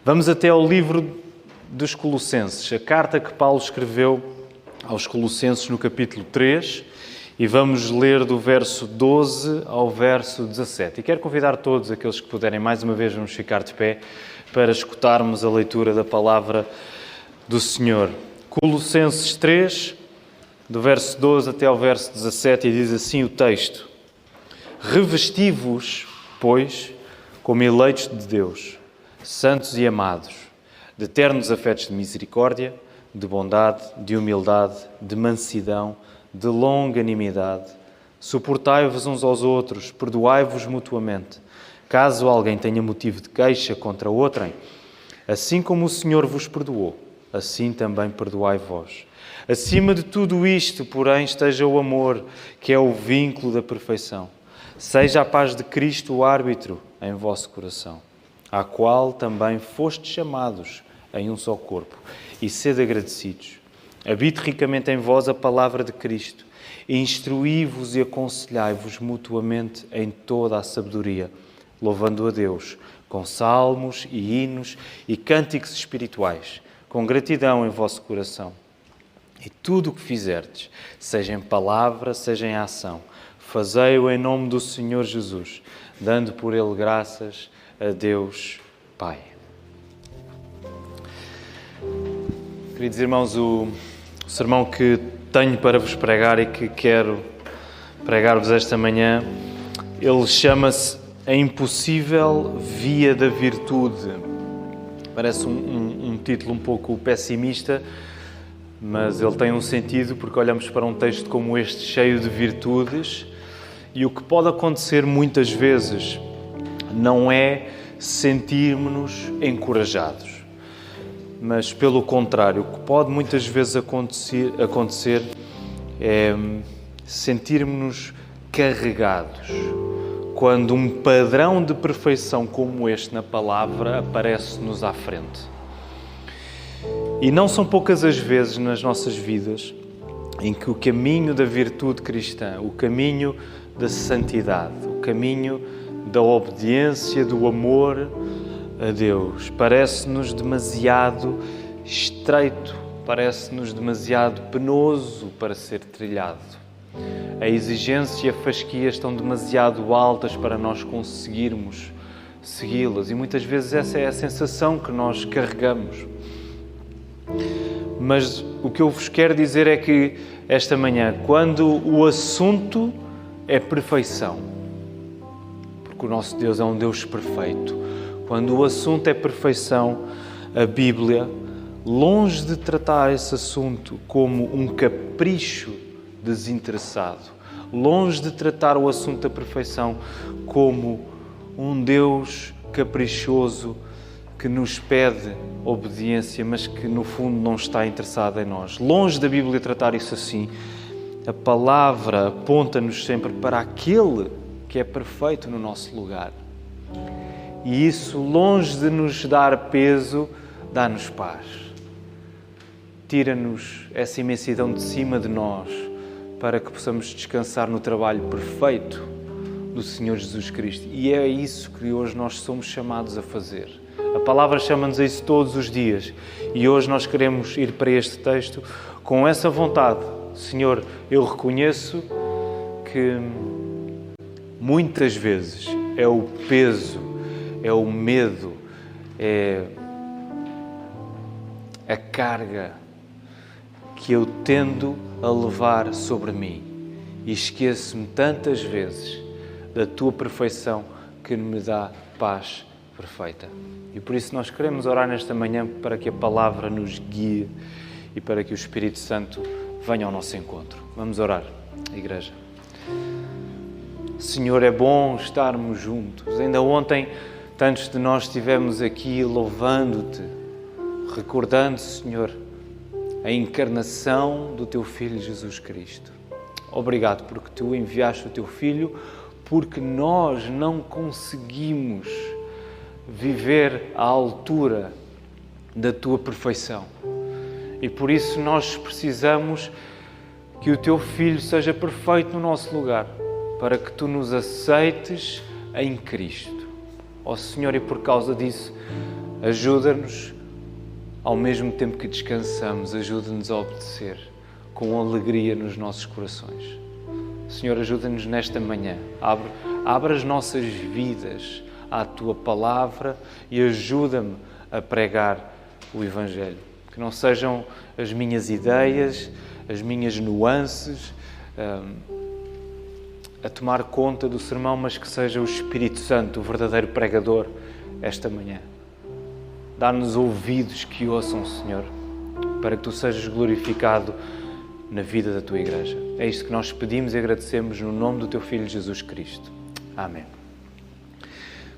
Vamos até ao livro dos Colossenses, a carta que Paulo escreveu aos Colossenses no capítulo 3, e vamos ler do verso 12 ao verso 17. E quero convidar todos aqueles que puderem, mais uma vez, vamos ficar de pé para escutarmos a leitura da palavra do Senhor. Colossenses 3, do verso 12 até ao verso 17, e diz assim o texto: Revesti-vos, pois, como eleitos de Deus, santos e amados, de eternos afetos de misericórdia, de bondade, de humildade, de mansidão, de longanimidade. Suportai-vos uns aos outros, perdoai-vos mutuamente, caso alguém tenha motivo de queixa contra outrem. Assim como o Senhor vos perdoou, assim também perdoai vós. Acima de tudo isto, porém, esteja o amor, que é o vínculo da perfeição. Seja a paz de Cristo o árbitro em vosso coração, à qual também fostes chamados em um só corpo, e sede agradecidos. Habite ricamente em vós a palavra de Cristo, e instruí-vos e aconselhai-vos mutuamente em toda a sabedoria, louvando a Deus com salmos e hinos e cânticos espirituais, com gratidão em vosso coração. E tudo o que fizerdes, seja em palavra, seja em ação, fazei-o em nome do Senhor Jesus, dando por ele graças a Deus Pai. Queridos irmãos, o sermão que tenho para vos pregar e que quero pregar-vos esta manhã, ele chama-se A Impossível Via da Virtude. Parece um título um pouco pessimista, mas ele tem um sentido porque olhamos para um texto como este, cheio de virtudes, e o que pode acontecer muitas vezes não é sentirmos-nos encorajados, mas pelo contrário, o que pode muitas vezes acontecer é sentirmos-nos carregados quando um padrão de perfeição como este na palavra aparece-nos à frente. E não são poucas as vezes nas nossas vidas em que o caminho da virtude cristã, o caminho da santidade, o caminho da obediência, do amor a Deus, parece-nos demasiado estreito, parece-nos demasiado penoso para ser trilhado. A exigência e a fasquia estão demasiado altas para nós conseguirmos segui-las, e muitas vezes essa é a sensação que nós carregamos. Mas o que eu vos quero dizer é que esta manhã, quando o assunto é perfeição, porque o nosso Deus é um Deus perfeito, quando o assunto é perfeição, a Bíblia, longe de tratar esse assunto como um capricho desinteressado, longe de tratar o assunto da perfeição como um Deus caprichoso que nos pede obediência, mas que no fundo não está interessado em nós. Longe da Bíblia tratar isso assim, a palavra aponta-nos sempre para aquele que é perfeito no nosso lugar. E isso, longe de nos dar peso, dá-nos paz. Tira-nos essa imensidão de cima de nós para que possamos descansar no trabalho perfeito do Senhor Jesus Cristo. E é isso que hoje nós somos chamados a fazer. A palavra chama-nos a isso todos os dias. E hoje nós queremos ir para este texto com essa vontade. Senhor, eu reconheço que muitas vezes é o peso, é o medo, é a carga que eu tendo a levar sobre mim, e esqueço-me tantas vezes da Tua perfeição que me dá paz perfeita. E por isso nós queremos orar nesta manhã para que a palavra nos guie e para que o Espírito Santo venha ao nosso encontro. Vamos orar, igreja. Senhor, é bom estarmos juntos. Ainda ontem, tantos de nós estivemos aqui louvando-Te, recordando, Senhor, a encarnação do Teu Filho Jesus Cristo. Obrigado porque Tu enviaste o Teu Filho, porque nós não conseguimos viver à altura da Tua perfeição. E por isso nós precisamos que o Teu Filho seja perfeito no nosso lugar, para que Tu nos aceites em Cristo. Ó Senhor, e por causa disso, Ajuda-nos, ao mesmo tempo que descansamos, ajuda-nos a obedecer com alegria nos nossos corações. Senhor, ajuda-nos nesta manhã. Abre as nossas vidas à Tua Palavra e ajuda-me a pregar o Evangelho. Que não sejam as minhas ideias, as minhas nuances a tomar conta do sermão, mas que seja o Espírito Santo, o verdadeiro pregador, esta manhã. Dá-nos ouvidos que ouçam, Senhor, para que Tu sejas glorificado na vida da Tua Igreja. É isto que nós pedimos e agradecemos no nome do Teu Filho Jesus Cristo. Amém.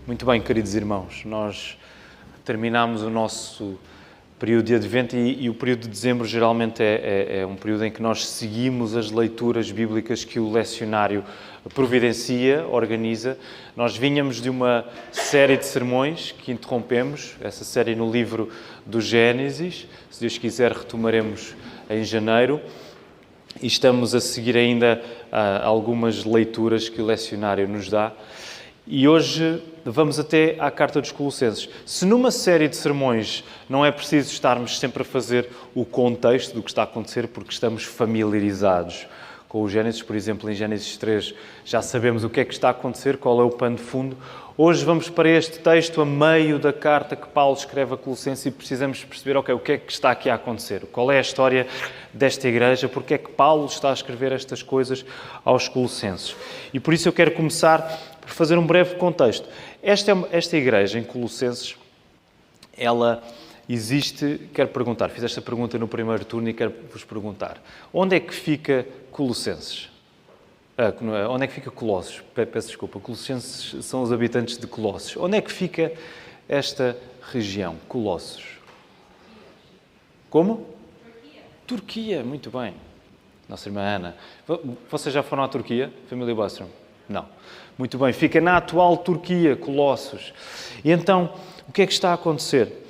Muito bem, queridos irmãos, nós terminamos o nosso período de Advento e o período de Dezembro geralmente é um período em que nós seguimos as leituras bíblicas que o lecionário providencia, organiza. Nós vínhamos de uma série de sermões que interrompemos, essa série no livro do Gênesis. Se Deus quiser, retomaremos em janeiro. E estamos a seguir ainda algumas leituras que o lecionário nos dá. E hoje vamos até à Carta dos Colossenses. Se numa série de sermões não é preciso estarmos sempre a fazer o contexto do que está a acontecer, porque estamos familiarizados com o Gênesis, por exemplo, em Gênesis 3 já sabemos o que é que está a acontecer, qual é o pano de fundo. Hoje vamos para este texto a meio da carta que Paulo escreve a Colossenses e precisamos perceber, o que é que está aqui a acontecer? Qual é a história desta igreja? Porque é que Paulo está a escrever estas coisas aos Colossenses? E por isso eu quero começar por fazer um breve contexto. Esta igreja em Colossenses, ela existe, quero perguntar, fiz esta pergunta no primeiro turno e quero vos perguntar, onde é que fica Colossenses? Onde é que fica Colossos? Peço desculpa, Colossenses são os habitantes de Colossos. Onde é que fica esta região, Colossos? Como? Turquia, muito bem. Nossa irmã Ana. Vocês já foram à Turquia, família Bostrom? Não. Muito bem, fica na atual Turquia, Colossos. E então, o que é que está a acontecer?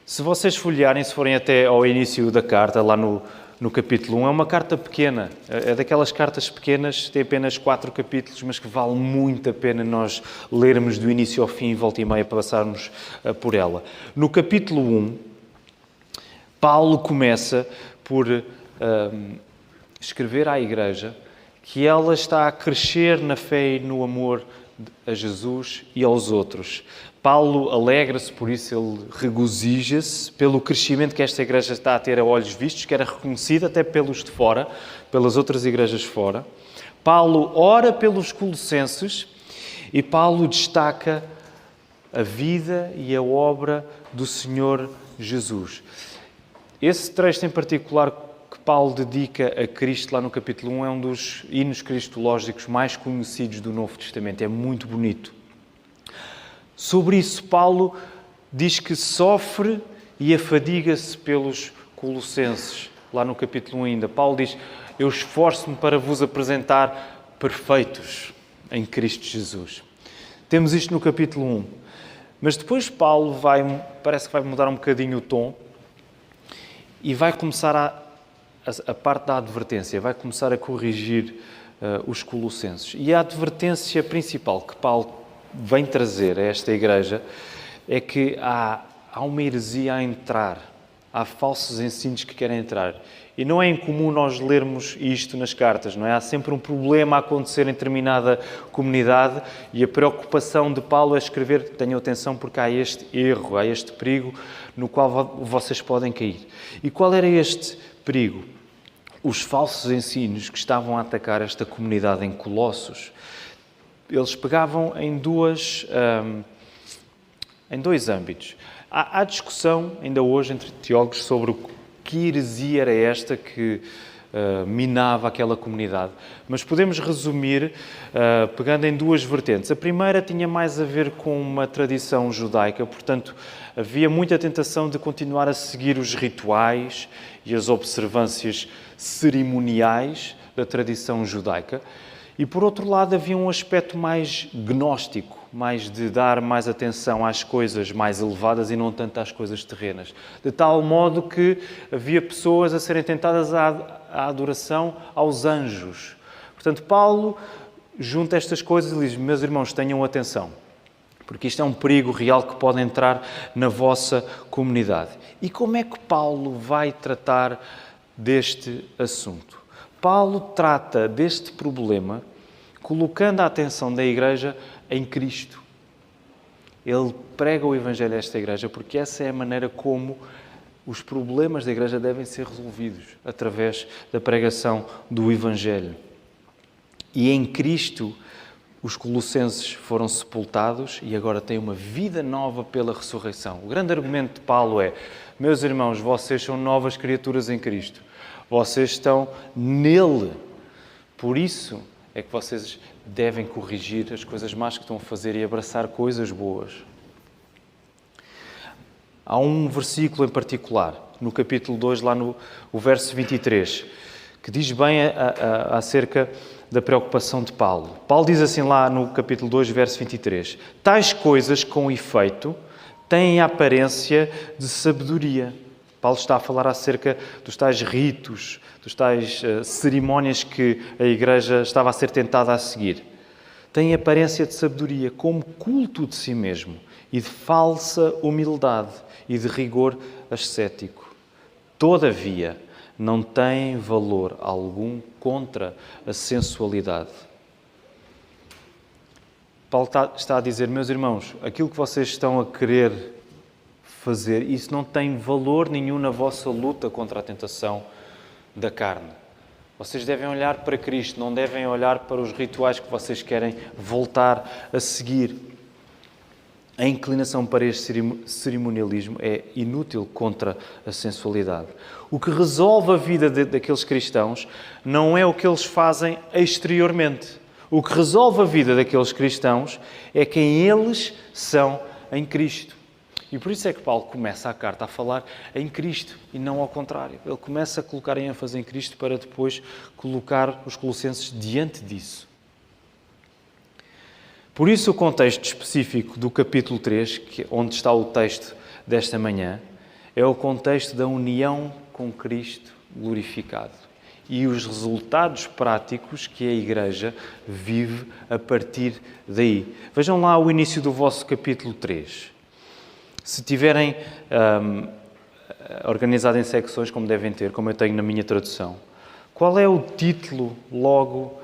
Se vocês folhearem, se forem até ao início da carta, lá no capítulo 1, é uma carta pequena. É daquelas cartas pequenas, tem apenas 4 capítulos, mas que vale muito a pena nós lermos do início ao fim, volta e meia, passarmos por ela. No capítulo 1, Paulo começa por escrever à igreja que ela está a crescer na fé e no amor a Jesus e aos outros. Paulo alegra-se, por isso ele regozija-se pelo crescimento que esta igreja está a ter a olhos vistos, que era reconhecida até pelos de fora, pelas outras igrejas fora. Paulo ora pelos colossenses e Paulo destaca a vida e a obra do Senhor Jesus. Esse trecho em particular que Paulo dedica a Cristo, lá no capítulo 1, é um dos hinos cristológicos mais conhecidos do Novo Testamento. É muito bonito. Sobre isso, Paulo diz que sofre e afadiga-se pelos colossenses. Lá no capítulo 1 ainda, Paulo diz: eu esforço-me para vos apresentar perfeitos em Cristo Jesus. Temos isto no capítulo 1. Mas depois Paulo parece que vai mudar um bocadinho o tom e vai começar a parte da advertência, vai começar a corrigir os colossenses. E a advertência principal que Paulo vem trazer a esta igreja é que há uma heresia a entrar, há falsos ensinos que querem entrar. E não é incomum nós lermos isto nas cartas, não é? Há sempre um problema a acontecer em determinada comunidade e a preocupação de Paulo é escrever: tenham atenção porque há este erro, há este perigo no qual vocês podem cair. E qual era este perigo? Os falsos ensinos que estavam a atacar esta comunidade em Colossos, eles pegavam em dois âmbitos. Há discussão ainda hoje entre teólogos sobre que heresia era esta que minava aquela comunidade. Mas podemos resumir pegando em duas vertentes. A primeira tinha mais a ver com uma tradição judaica, portanto, havia muita tentação de continuar a seguir os rituais e as observâncias cerimoniais da tradição judaica. E, por outro lado, havia um aspecto mais gnóstico, mais de dar mais atenção às coisas mais elevadas e não tanto às coisas terrenas. De tal modo que havia pessoas a serem tentadas à adoração aos anjos. Portanto, Paulo junta estas coisas e diz: meus irmãos, tenham atenção. Porque isto é um perigo real que pode entrar na vossa comunidade. E como é que Paulo vai tratar deste assunto? Paulo trata deste problema colocando a atenção da igreja em Cristo. Ele prega o Evangelho a esta igreja porque essa é a maneira como os problemas da igreja devem ser resolvidos, através da pregação do Evangelho. E em Cristo, os colossenses foram sepultados e agora têm uma vida nova pela ressurreição. O grande argumento de Paulo é: meus irmãos, vocês são novas criaturas em Cristo. Vocês estão nele. Por isso é que vocês devem corrigir as coisas más que estão a fazer e abraçar coisas boas. Há um versículo em particular, no capítulo 2, lá no verso 23, que diz bem acerca da preocupação de Paulo. Paulo diz assim lá no capítulo 2, verso 23: tais coisas, com efeito, têm a aparência de sabedoria. Paulo está a falar acerca dos tais ritos, dos tais cerimónias que a igreja estava a ser tentada a seguir. Têm aparência de sabedoria, como culto de si mesmo, e de falsa humildade, e de rigor ascético. Todavia, não têm valor algum contra a sensualidade. Paulo está a dizer: meus irmãos, aquilo que vocês estão a querer fazer, isso não tem valor nenhum na vossa luta contra a tentação da carne. Vocês devem olhar para Cristo, não devem olhar para os rituais que vocês querem voltar a seguir. A inclinação para este cerimonialismo é inútil contra a sensualidade. O que resolve a vida daqueles cristãos não é o que eles fazem exteriormente. O que resolve a vida daqueles cristãos é quem eles são em Cristo. E por isso é que Paulo começa a carta a falar em Cristo e não ao contrário. Ele começa a colocar ênfase em Cristo para depois colocar os colossenses diante disso. Por isso o contexto específico do capítulo 3, onde está o texto desta manhã, é o contexto da união com Cristo glorificado e os resultados práticos que a Igreja vive a partir daí. Vejam lá o início do vosso capítulo 3. Se tiverem organizado em secções, como devem ter, como eu tenho na minha tradução, qual é o título logo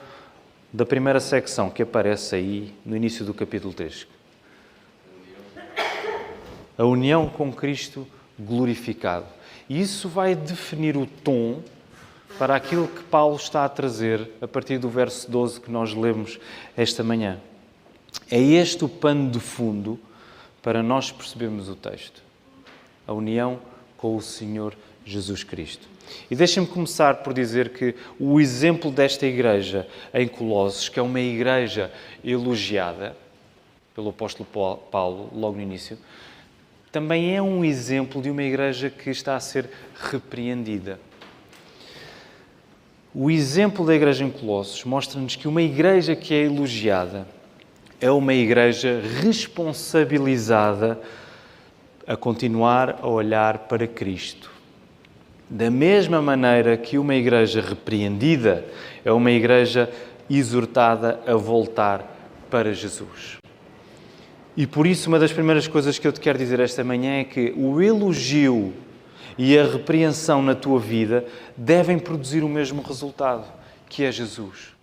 da primeira secção que aparece aí no início do capítulo 3? A união com Cristo glorificado. E isso vai definir o tom para aquilo que Paulo está a trazer a partir do verso 12 que nós lemos esta manhã. É este o pano de fundo para nós percebermos o texto. A união com o Senhor Jesus Cristo. E deixem-me começar por dizer que o exemplo desta igreja em Colossos, que é uma igreja elogiada pelo apóstolo Paulo, logo no início, também é um exemplo de uma igreja que está a ser repreendida. O exemplo da igreja em Colossos mostra-nos que uma igreja que é elogiada é uma igreja responsabilizada a continuar a olhar para Cristo. Da mesma maneira que uma igreja repreendida é uma igreja exortada a voltar para Jesus. E por isso, uma das primeiras coisas que eu te quero dizer esta manhã é que o elogio e a repreensão na tua vida devem produzir o mesmo resultado, que é Jesus.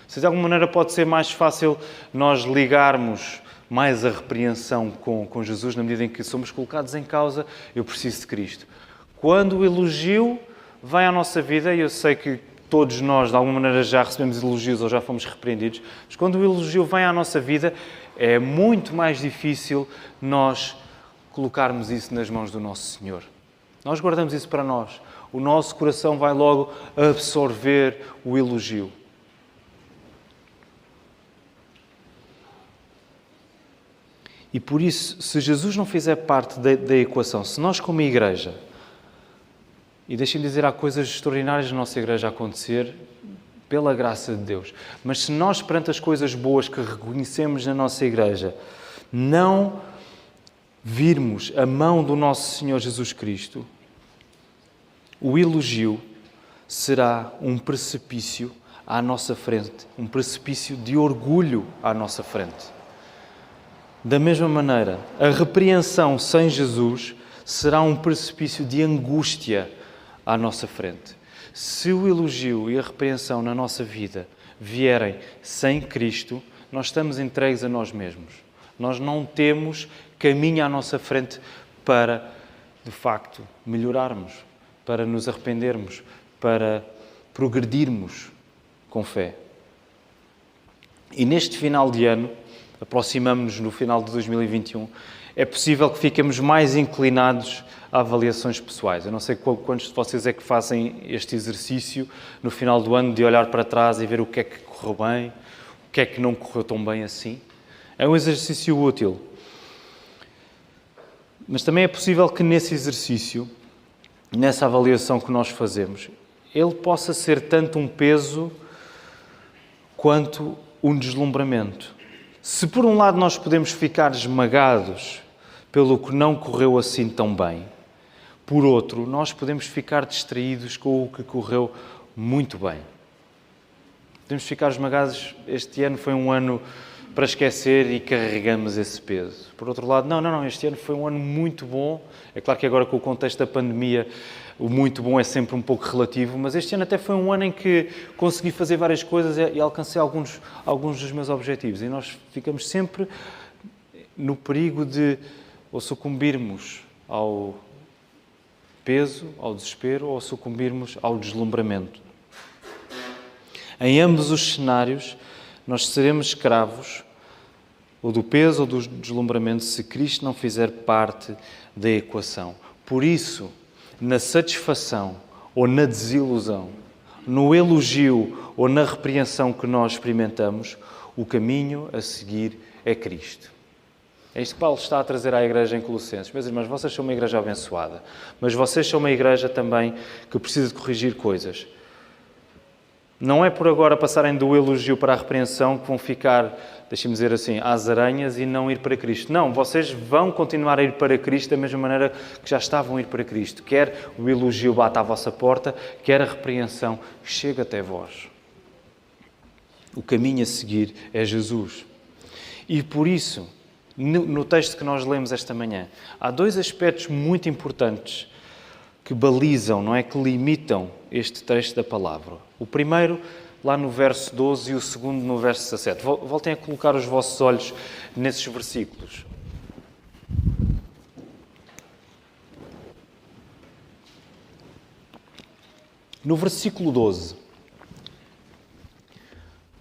Se de alguma maneira pode ser mais fácil nós ligarmos mais a repreensão com Jesus, na medida em que somos colocados em causa, eu preciso de Cristo. Quando o elogio vem à nossa vida, e eu sei que todos nós de alguma maneira já recebemos elogios ou já fomos repreendidos, mas quando o elogio vem à nossa vida, é muito mais difícil nós colocarmos isso nas mãos do nosso Senhor. Nós guardamos isso para nós. O nosso coração vai logo absorver o elogio. E por isso, se Jesus não fizer parte da equação, se nós como igreja, e deixem-me dizer, há coisas extraordinárias na nossa igreja a acontecer, pela graça de Deus, mas se nós, perante as coisas boas que reconhecemos na nossa igreja, não virmos a mão do nosso Senhor Jesus Cristo, o elogio será um precipício à nossa frente, um precipício de orgulho à nossa frente. Da mesma maneira, a repreensão sem Jesus será um precipício de angústia à nossa frente. Se o elogio e a repreensão na nossa vida vierem sem Cristo, nós estamos entregues a nós mesmos. Nós não temos caminho à nossa frente para, de facto, melhorarmos, para nos arrependermos, para progredirmos com fé. E neste final de ano, aproximamos-nos no final de 2021, é possível que fiquemos mais inclinados a avaliações pessoais. Eu não sei quantos de vocês é que fazem este exercício no final do ano de olhar para trás e ver o que é que correu bem, o que é que não correu tão bem assim. É um exercício útil. Mas também é possível que nesse exercício, nessa avaliação que nós fazemos, ele possa ser tanto um peso quanto um deslumbramento. Se por um lado nós podemos ficar esmagados pelo que não correu assim tão bem, por outro, nós podemos ficar distraídos com o que correu muito bem. Podemos ficar esmagados. Este ano foi um ano para esquecer e carregamos esse peso. Por outro lado, não, este ano foi um ano muito bom. É claro que agora com o contexto da pandemia o muito bom é sempre um pouco relativo, mas este ano até foi um ano em que consegui fazer várias coisas e alcancei alguns dos meus objetivos. E nós ficamos sempre no perigo de ou sucumbirmos ao peso, ao desespero, ou sucumbirmos ao deslumbramento. Em ambos os cenários, nós seremos escravos ou do peso ou do deslumbramento se Cristo não fizer parte da equação. Por isso, na satisfação ou na desilusão, no elogio ou na repreensão que nós experimentamos, o caminho a seguir é Cristo. É isto que Paulo está a trazer à igreja em Colossenses. Meus irmãos, vocês são uma igreja abençoada, mas vocês são uma igreja também que precisa de corrigir coisas. Não é por agora passarem do elogio para a repreensão que vão ficar, deixem-me dizer assim, às aranhas e não ir para Cristo. Não, vocês vão continuar a ir para Cristo da mesma maneira que já estavam a ir para Cristo. Quer o elogio bata à vossa porta, quer a repreensão chegue até vós. O caminho a seguir é Jesus. E por isso, no texto que nós lemos esta manhã, há dois aspectos muito importantes que balizam, não é? Que limitam este trecho da palavra. O primeiro, lá no verso 12, e o segundo no verso 17. Voltem a colocar os vossos olhos nesses versículos. No versículo 12,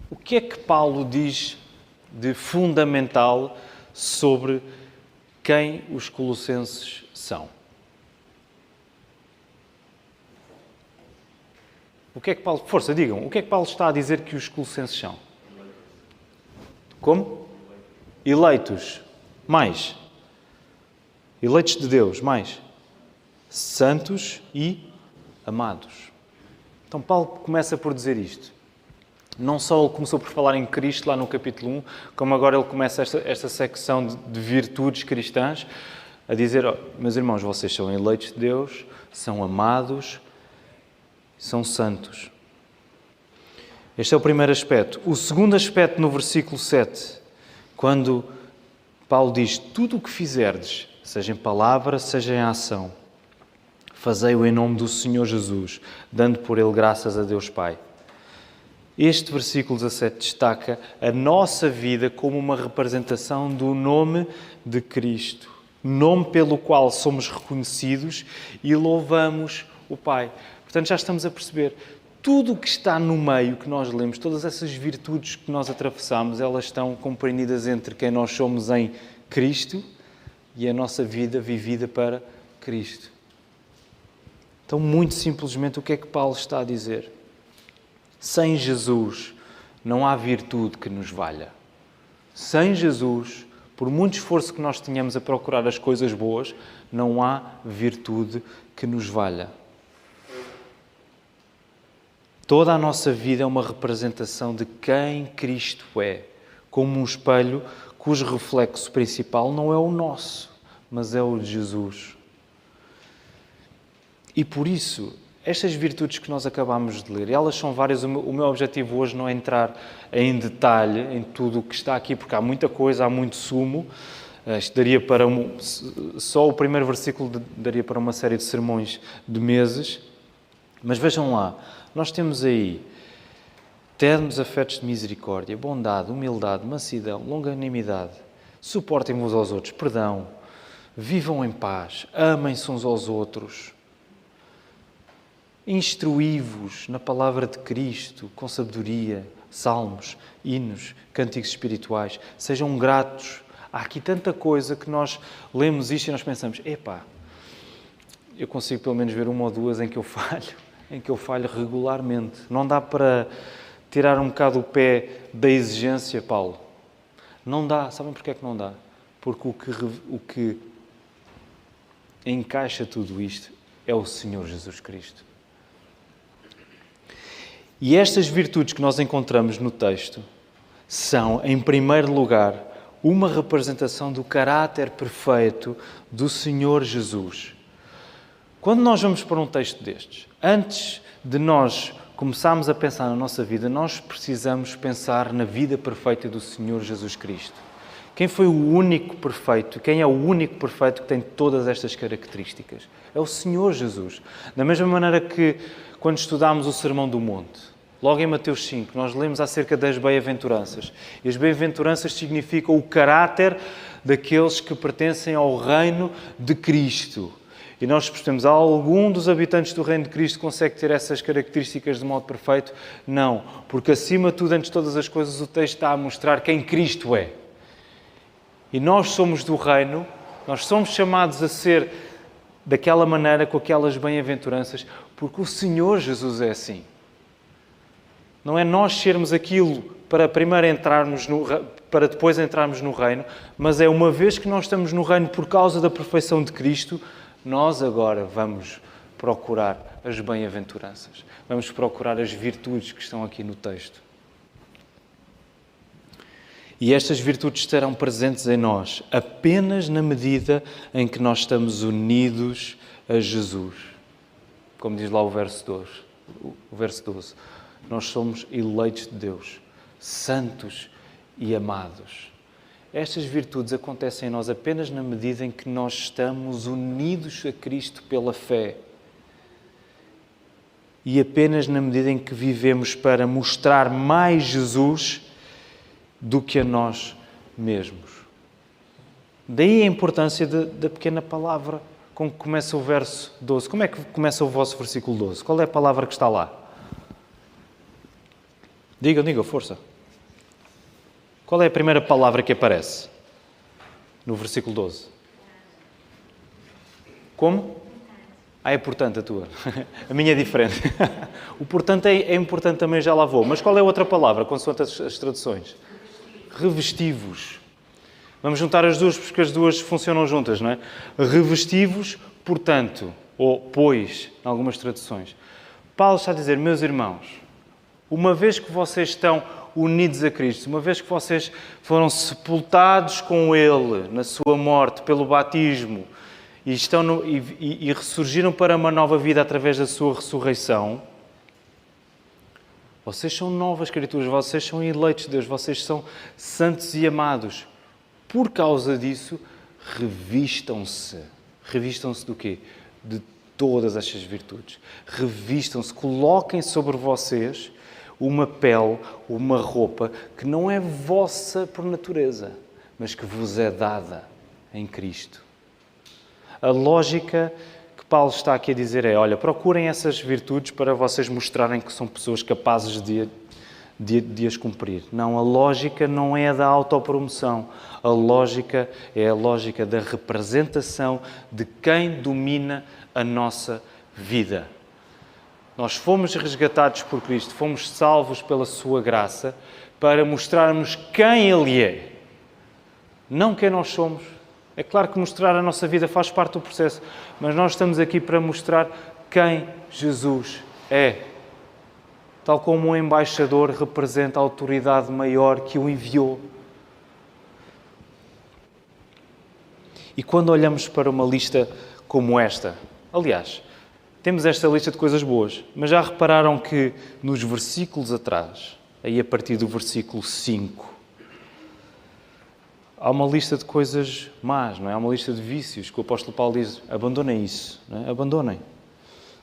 o que é que Paulo diz de fundamental sobre quem os colossenses são? O que é que Paulo... Força, digam. O que é que Paulo está a dizer que os colossenses são? Como? Eleitos. Mais. Eleitos de Deus. Mais. Santos e amados. Então Paulo começa por dizer isto. Não só ele começou por falar em Cristo lá no capítulo 1, como agora ele começa esta secção de virtudes cristãs a dizer, meus irmãos, vocês são eleitos de Deus, são amados, são santos. Este é o primeiro aspecto. O segundo aspecto no versículo 7, quando Paulo diz, tudo o que fizerdes, seja em palavra, seja em ação, fazei-o em nome do Senhor Jesus, dando por ele graças a Deus Pai. Este versículo 17 destaca a nossa vida como uma representação do nome de Cristo, nome pelo qual somos reconhecidos e louvamos o Pai. Portanto, já estamos a perceber, tudo o que está no meio que nós lemos, todas essas virtudes que nós atravessamos, elas estão compreendidas entre quem nós somos em Cristo e a nossa vida vivida para Cristo. Então, muito simplesmente, o que é que Paulo está a dizer? Sem Jesus não há virtude que nos valha. Sem Jesus, por muito esforço que nós tenhamos a procurar as coisas boas, não há virtude que nos valha. Toda a nossa vida é uma representação de quem Cristo é, como um espelho cujo reflexo principal não é o nosso, mas é o de Jesus. E por isso, estas virtudes que nós acabamos de ler, elas são várias. O meu objetivo hoje não é entrar em detalhe em tudo o que está aqui, porque há muita coisa, há muito sumo. Isto daria para só o primeiro versículo daria para uma série de sermões de meses. Mas vejam lá, nós temos aí ternos afetos de misericórdia, bondade, humildade, mansidão, longanimidade, suportem-vos aos outros, perdão, vivam em paz, amem-se uns aos outros, instruí-vos na palavra de Cristo com sabedoria, salmos, hinos, cânticos espirituais, sejam gratos. Há aqui tanta coisa que nós lemos isto e nós pensamos, eu consigo pelo menos ver uma ou duas em que eu falho regularmente. Não dá para tirar um bocado o pé da exigência, Paulo. Não dá. Sabem porquê é que não dá? Porque o que encaixa tudo isto é o Senhor Jesus Cristo. E estas virtudes que nós encontramos no texto são, em primeiro lugar, uma representação do caráter perfeito do Senhor Jesus. Quando nós vamos para um texto destes, antes de nós começarmos a pensar na nossa vida, nós precisamos pensar na vida perfeita do Senhor Jesus Cristo. Quem foi o único perfeito? Quem é o único perfeito que tem todas estas características? É o Senhor Jesus. Da mesma maneira que quando estudámos o Sermão do Monte, logo em Mateus 5, nós lemos acerca das bem-aventuranças. E as bem-aventuranças significam o caráter daqueles que pertencem ao reino de Cristo. E nós percebemos, algum dos habitantes do reino de Cristo consegue ter essas características de modo perfeito? Não, porque acima de tudo, antes de todas as coisas, o texto está a mostrar quem Cristo é. E nós somos do reino, nós somos chamados a ser daquela maneira, com aquelas bem-aventuranças, porque o Senhor Jesus é assim. Não é nós sermos aquilo para primeiro para depois entrarmos no reino, mas é uma vez que nós estamos no reino por causa da perfeição de Cristo, nós agora vamos procurar as bem-aventuranças. Vamos procurar as virtudes que estão aqui no texto. E estas virtudes estarão presentes em nós apenas na medida em que nós estamos unidos a Jesus. Como diz lá o verso 12. Nós somos eleitos de Deus, santos e amados. Estas virtudes acontecem em nós apenas na medida em que nós estamos unidos a Cristo pela fé. E apenas na medida em que vivemos para mostrar mais Jesus do que a nós mesmos. Daí a importância da pequena palavra com que começa o verso 12. Como é que começa o vosso versículo 12? Qual é a palavra que está lá? Digam, força. Qual é a primeira palavra que aparece no versículo 12? Como? É portanto a tua. A minha é diferente. O portanto é importante também, já lá vou. Mas qual é a outra palavra, consoante as traduções? Revesti-vos. Vamos juntar as duas, porque as duas funcionam juntas, não é? Revesti-vos, portanto, ou pois, em algumas traduções. Paulo está a dizer, meus irmãos, uma vez que vocês estão unidos a Cristo, uma vez que vocês foram sepultados com Ele na sua morte pelo batismo e ressurgiram para uma nova vida através da sua ressurreição, vocês são novas criaturas, vocês são eleitos de Deus, vocês são santos e amados. Por causa disso, revistam-se. Revistam-se do quê? De todas estas virtudes. Revistam-se, coloquem sobre vocês uma pele, uma roupa que não é vossa por natureza, mas que vos é dada em Cristo. A lógica que Paulo está aqui a dizer é, olha, procurem essas virtudes para vocês mostrarem que são pessoas capazes de as cumprir. Não, a lógica não é a da autopromoção. A lógica é a lógica da representação de quem domina a nossa vida. Nós fomos resgatados por Cristo, fomos salvos pela sua graça para mostrarmos quem Ele é, não quem nós somos. É claro que mostrar a nossa vida faz parte do processo, mas nós estamos aqui para mostrar quem Jesus é. Tal como um embaixador representa a autoridade maior que o enviou. E quando olhamos para uma lista como esta, aliás, temos esta lista de coisas boas, mas já repararam que nos versículos atrás, aí a partir do versículo 5, há uma lista de coisas más, não é? Há uma lista de vícios que o apóstolo Paulo diz, abandonem isso, não é? Abandonem.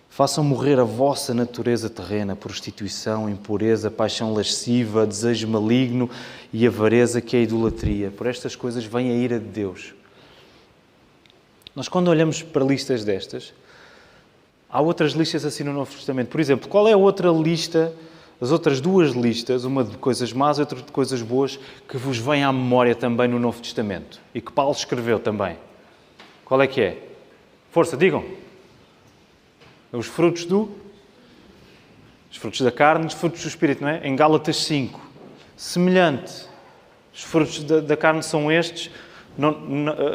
Façam morrer a vossa natureza terrena, prostituição, impureza, paixão lasciva, desejo maligno e avareza, que é a idolatria. Por estas coisas vem a ira de Deus. Nós, quando olhamos para listas destas, há outras listas assim no Novo Testamento. Por exemplo, qual é a outra lista, as outras duas listas, uma de coisas más e outra de coisas boas, que vos vem à memória também no Novo Testamento e que Paulo escreveu também? Qual é que é? Força, digam! Os frutos os frutos da carne, os frutos do Espírito, não é? Em Gálatas 5. Semelhante. Os frutos da carne são estes,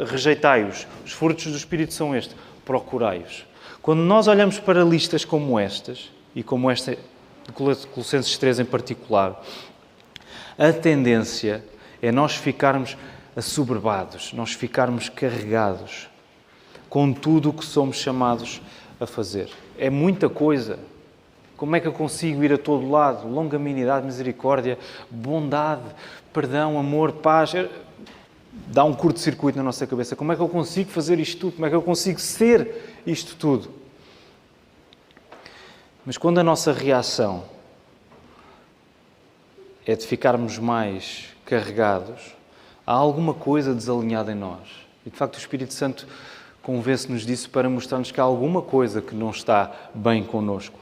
rejeitai-os. Os frutos do Espírito são estes, procurai-os. Quando nós olhamos para listas como estas, e como esta de Colossenses 3 em particular, a tendência é nós ficarmos assoberbados, nós ficarmos carregados com tudo o que somos chamados a fazer. É muita coisa. Como é que eu consigo ir a todo lado? Longanimidade, misericórdia, bondade, perdão, amor, paz. Dá um curto-circuito na nossa cabeça. Como é que eu consigo fazer isto tudo? Como é que eu consigo ser isto tudo? Mas quando a nossa reação é de ficarmos mais carregados, há alguma coisa desalinhada em nós. E de facto o Espírito Santo convence-nos disso para mostrar-nos que há alguma coisa que não está bem connosco.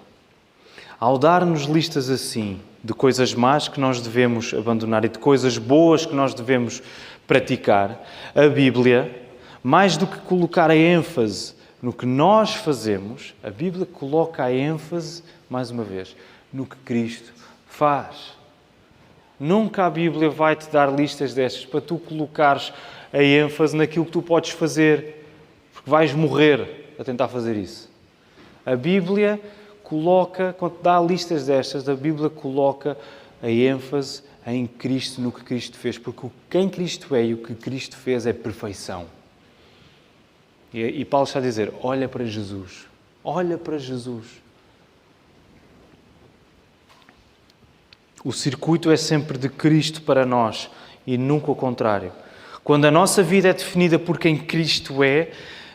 Ao dar-nos listas assim, de coisas más que nós devemos abandonar e de coisas boas que nós devemos praticar, a Bíblia, mais do que colocar a ênfase no que nós fazemos, a Bíblia coloca a ênfase, mais uma vez, no que Cristo faz. Nunca a Bíblia vai te dar listas destas para tu colocares a ênfase naquilo que tu podes fazer, porque vais morrer a tentar fazer isso. A Bíblia coloca, quando dá listas destas, a Bíblia coloca a ênfase em Cristo, no que Cristo fez, porque quem Cristo é e o que Cristo fez é perfeição. E Paulo está a dizer, olha para Jesus, olha para Jesus. O circuito é sempre de Cristo para nós e nunca o contrário. Quando a nossa vida é definida por quem Cristo é,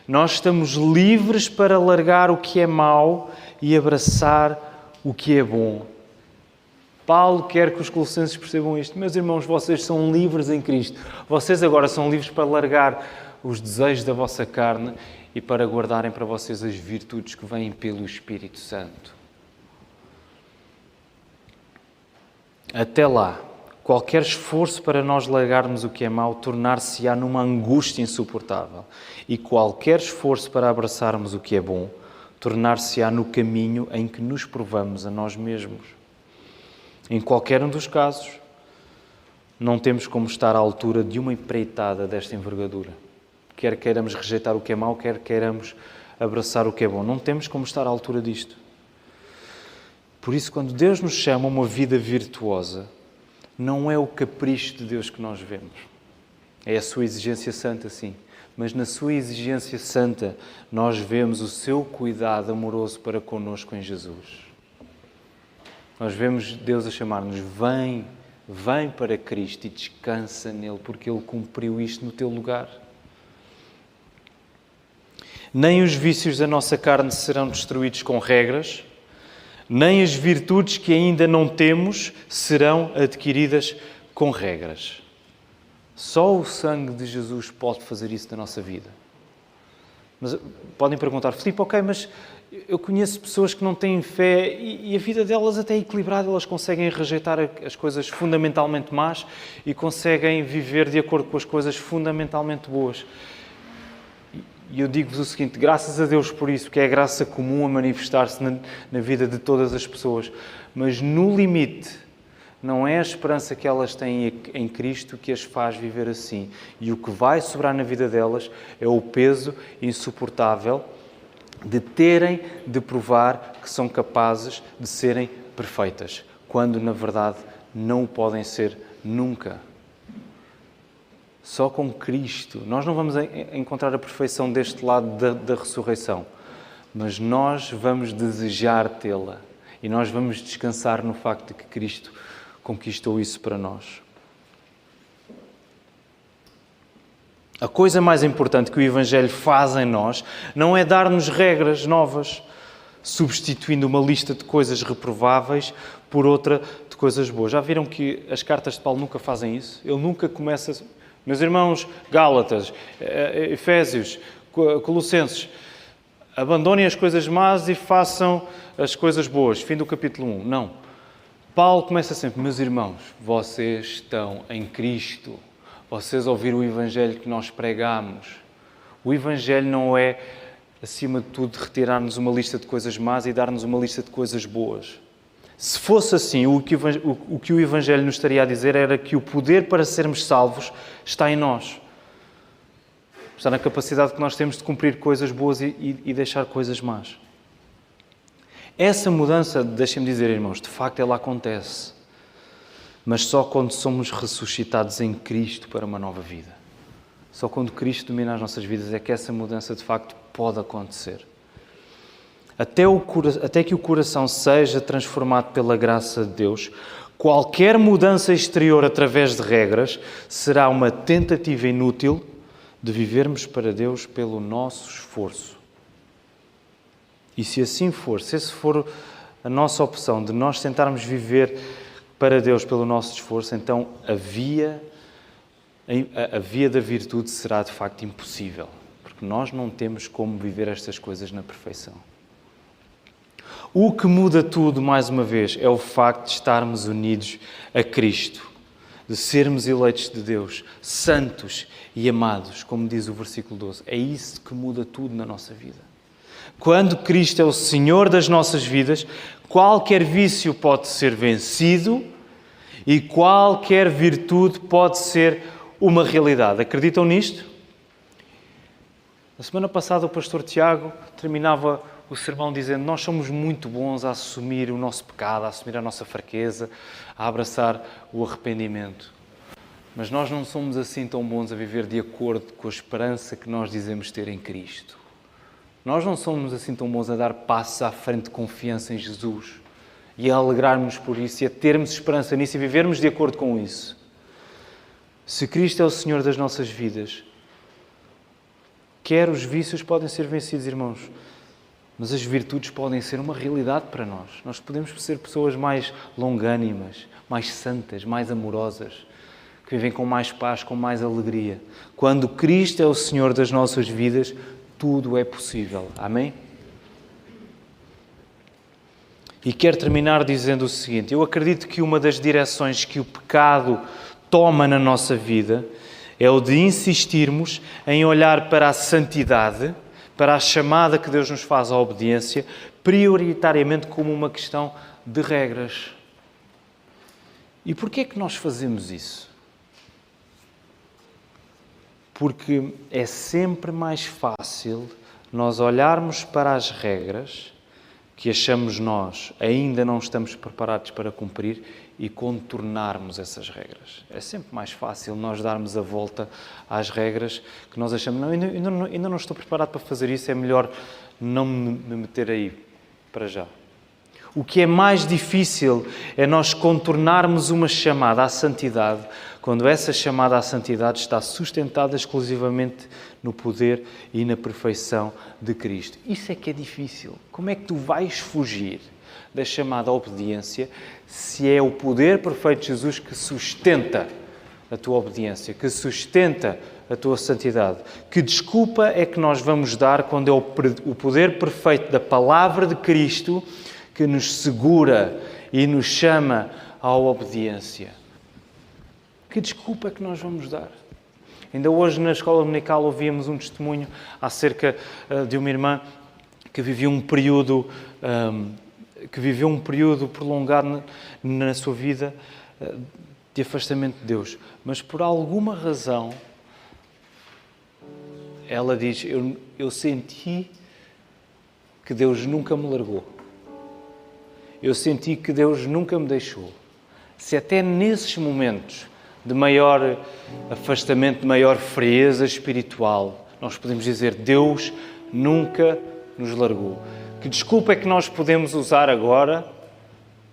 nós estamos livres para largar o que é mau e abraçar o que é bom. Paulo quer que os colossenses percebam isto. Meus irmãos, vocês são livres em Cristo. Vocês agora são livres para largar os desejos da vossa carne e para guardarem para vocês as virtudes que vêm pelo Espírito Santo. Até lá, qualquer esforço para nós largarmos o que é mau tornar-se-á numa angústia insuportável. E qualquer esforço para abraçarmos o que é bom tornar-se-á no caminho em que nos provamos a nós mesmos. Em qualquer um dos casos, não temos como estar à altura de uma empreitada desta envergadura. Quer queiramos rejeitar o que é mau, quer queiramos abraçar o que é bom. Não temos como estar à altura disto. Por isso, quando Deus nos chama a uma vida virtuosa, não é o capricho de Deus que nós vemos. É a sua exigência santa, sim. Mas na sua exigência santa, nós vemos o seu cuidado amoroso para connosco em Jesus. Nós vemos Deus a chamar-nos, vem para Cristo e descansa nele, porque Ele cumpriu isto no teu lugar. Nem os vícios da nossa carne serão destruídos com regras, nem as virtudes que ainda não temos serão adquiridas com regras. Só o sangue de Jesus pode fazer isso na nossa vida. Mas podem perguntar, Filipe, ok, mas eu conheço pessoas que não têm fé e a vida delas até é equilibrada, elas conseguem rejeitar as coisas fundamentalmente más e conseguem viver de acordo com as coisas fundamentalmente boas. E eu digo-vos o seguinte, graças a Deus por isso, que é a graça comum a manifestar-se na vida de todas as pessoas. Mas no limite, não é a esperança que elas têm em Cristo que as faz viver assim. E o que vai sobrar na vida delas é o peso insuportável de terem de provar que são capazes de serem perfeitas, quando na verdade não o podem ser nunca. Só com Cristo. Nós não vamos encontrar a perfeição deste lado da ressurreição, mas nós vamos desejar tê-la e nós vamos descansar no facto de que Cristo conquistou isso para nós. A coisa mais importante que o Evangelho faz em nós não é dar-nos regras novas, substituindo uma lista de coisas reprováveis por outra de coisas boas. Já viram que as cartas de Paulo nunca fazem isso? Ele nunca começa... Meus irmãos Gálatas, Efésios, Colossenses, abandonem as coisas más e façam as coisas boas. Fim do capítulo 1. Não. Paulo começa sempre, meus irmãos, vocês estão em Cristo. Vocês ouviram o Evangelho que nós pregamos. O Evangelho não é, acima de tudo, retirar-nos uma lista de coisas más e dar-nos uma lista de coisas boas. Se fosse assim, o que o Evangelho nos estaria a dizer era que o poder para sermos salvos está em nós. Está na capacidade que nós temos de cumprir coisas boas e deixar coisas más. Essa mudança, deixem-me dizer, irmãos, de facto ela acontece. Mas só quando somos ressuscitados em Cristo para uma nova vida. Só quando Cristo domina as nossas vidas é que essa mudança de facto pode acontecer. Até que o coração seja transformado pela graça de Deus, qualquer mudança exterior através de regras será uma tentativa inútil de vivermos para Deus pelo nosso esforço. E se assim for, se essa for a nossa opção de nós tentarmos viver para Deus pelo nosso esforço, então a via da virtude será de facto impossível, porque nós não temos como viver estas coisas na perfeição. O que muda tudo, mais uma vez, é o facto de estarmos unidos a Cristo, de sermos eleitos de Deus, santos e amados, como diz o versículo 12. É isso que muda tudo na nossa vida. Quando Cristo é o Senhor das nossas vidas, qualquer vício pode ser vencido e qualquer virtude pode ser uma realidade. Acreditam nisto? Na semana passada o pastor Tiago terminava o sermão dizendo: nós somos muito bons a assumir o nosso pecado, a assumir a nossa fraqueza, a abraçar o arrependimento. Mas nós não somos assim tão bons a viver de acordo com a esperança que nós dizemos ter em Cristo. Nós não somos assim tão bons a dar passos à frente de confiança em Jesus e a alegrarmos por isso e a termos esperança nisso e vivermos de acordo com isso. Se Cristo é o Senhor das nossas vidas, quer os vícios podem ser vencidos, irmãos, mas as virtudes podem ser uma realidade para nós. Nós podemos ser pessoas mais longânimas, mais santas, mais amorosas, que vivem com mais paz, com mais alegria. Quando Cristo é o Senhor das nossas vidas, tudo é possível. Amém? E quero terminar dizendo o seguinte: eu acredito que uma das direções que o pecado toma na nossa vida é o de insistirmos em olhar para a santidade, para a chamada que Deus nos faz à obediência, prioritariamente como uma questão de regras. E porquê é que nós fazemos isso? Porque é sempre mais fácil nós olharmos para as regras que achamos nós ainda não estamos preparados para cumprir e contornarmos essas regras. É sempre mais fácil nós darmos a volta às regras que nós achamos, não, ainda não estou preparado para fazer isso, é melhor não me meter aí para já. O que é mais difícil é nós contornarmos uma chamada à santidade, quando essa chamada à santidade está sustentada exclusivamente no poder e na perfeição de Cristo. Isso é que é difícil. Como é que tu vais fugir da chamada à obediência se é o poder perfeito de Jesus que sustenta a tua obediência, que sustenta a tua santidade? Que desculpa é que nós vamos dar quando é o poder perfeito da palavra de Cristo que nos segura e nos chama à obediência? Que desculpa é que nós vamos dar? Ainda hoje na escola dominical ouvíamos um testemunho acerca de uma irmã que viveu um período prolongado na sua vida de afastamento de Deus. Mas por alguma razão, ela diz: eu senti que Deus nunca me largou. Eu senti que Deus nunca me deixou. Se até nesses momentos de maior afastamento, de maior frieza espiritual, nós podemos dizer: Deus nunca nos largou. Que desculpa é que nós podemos usar agora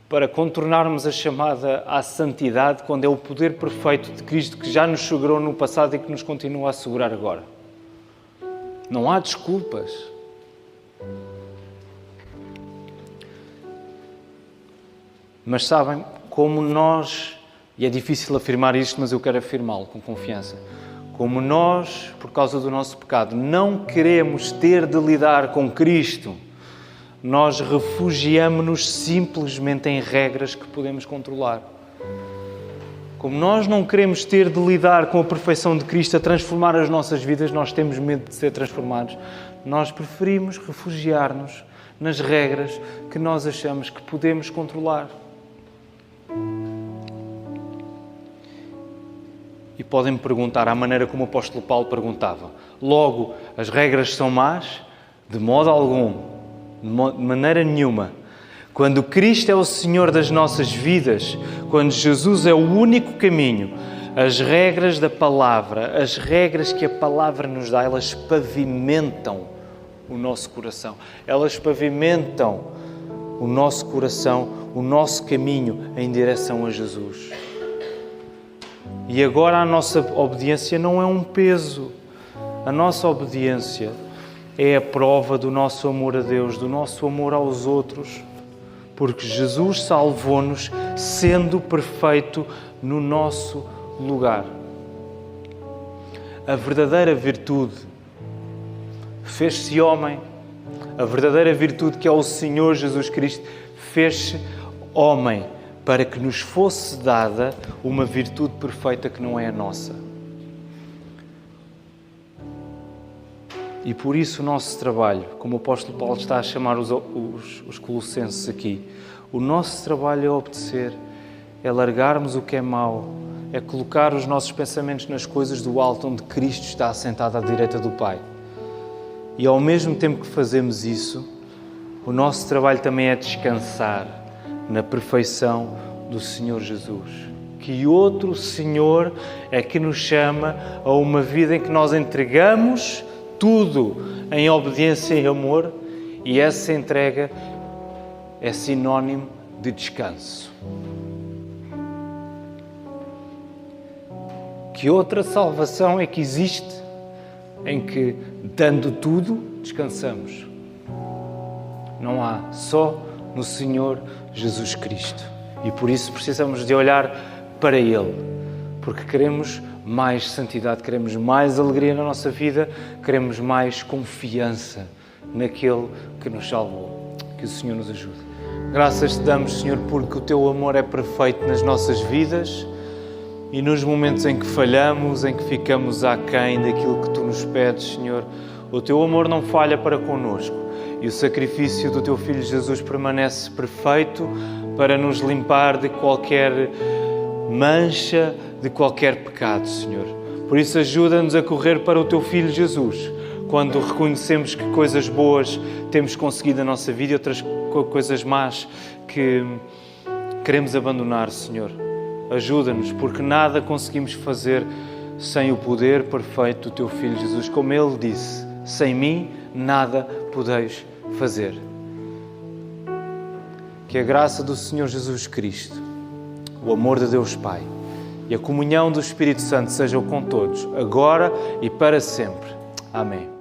para contornarmos a chamada à santidade, quando é o poder perfeito de Cristo que já nos segurou no passado e que nos continua a segurar agora? Não há desculpas. Mas sabem, como nós, e é difícil afirmar isto, mas eu quero afirmá-lo com confiança, como nós, por causa do nosso pecado, não queremos ter de lidar com Cristo, nós refugiamo-nos simplesmente em regras que podemos controlar. Como nós não queremos ter de lidar com a perfeição de Cristo a transformar as nossas vidas, nós temos medo de ser transformados, nós preferimos refugiar-nos nas regras que nós achamos que podemos controlar. E podem me perguntar, à maneira como o apóstolo Paulo perguntava, logo, as regras são más? De modo algum, de maneira nenhuma. Quando Cristo é o Senhor das nossas vidas, quando Jesus é o único caminho, as regras da palavra, as regras que a palavra nos dá, elas pavimentam o nosso coração. Elas pavimentam o nosso coração, o nosso caminho em direção a Jesus. E agora a nossa obediência não é um peso. A nossa obediência é a prova do nosso amor a Deus, do nosso amor aos outros. Porque Jesus salvou-nos sendo perfeito no nosso lugar. A verdadeira virtude fez-se homem. A verdadeira virtude que é o Senhor Jesus Cristo fez-se homem para que nos fosse dada uma virtude perfeita que não é a nossa. E por isso o nosso trabalho, como o apóstolo Paulo está a chamar os colossenses aqui, o nosso trabalho é obedecer, é largarmos o que é mau, é colocar os nossos pensamentos nas coisas do alto, onde Cristo está assentado à direita do Pai. E ao mesmo tempo que fazemos isso, o nosso trabalho também é descansar na perfeição do Senhor Jesus. Que outro Senhor é que nos chama a uma vida em que nós entregamos tudo em obediência e amor, e essa entrega é sinónimo de descanso. Que outra salvação é que existe em que, dando tudo, descansamos? Não há, só no Senhor Jesus Cristo. E por isso precisamos de olhar para Ele, porque queremos mais santidade, queremos mais alegria na nossa vida, queremos mais confiança naquele que nos salvou. Que o Senhor nos ajude. Graças te damos, Senhor, porque o Teu amor é perfeito nas nossas vidas e nos momentos em que falhamos, em que ficamos aquém daquilo que Tu nos pedes, Senhor, o Teu amor não falha para connosco e o sacrifício do Teu Filho Jesus permanece perfeito para nos limpar de qualquer mancha, de qualquer pecado, Senhor. Por isso ajuda-nos a correr para o Teu Filho Jesus, quando reconhecemos que coisas boas temos conseguido na nossa vida e outras coisas más que queremos abandonar, Senhor. Ajuda-nos, porque nada conseguimos fazer sem o poder perfeito do Teu Filho Jesus. Como Ele disse, sem mim nada podeis fazer. Que a graça do Senhor Jesus Cristo, o amor de Deus Pai e a comunhão do Espírito Santo sejam com todos, agora e para sempre. Amém.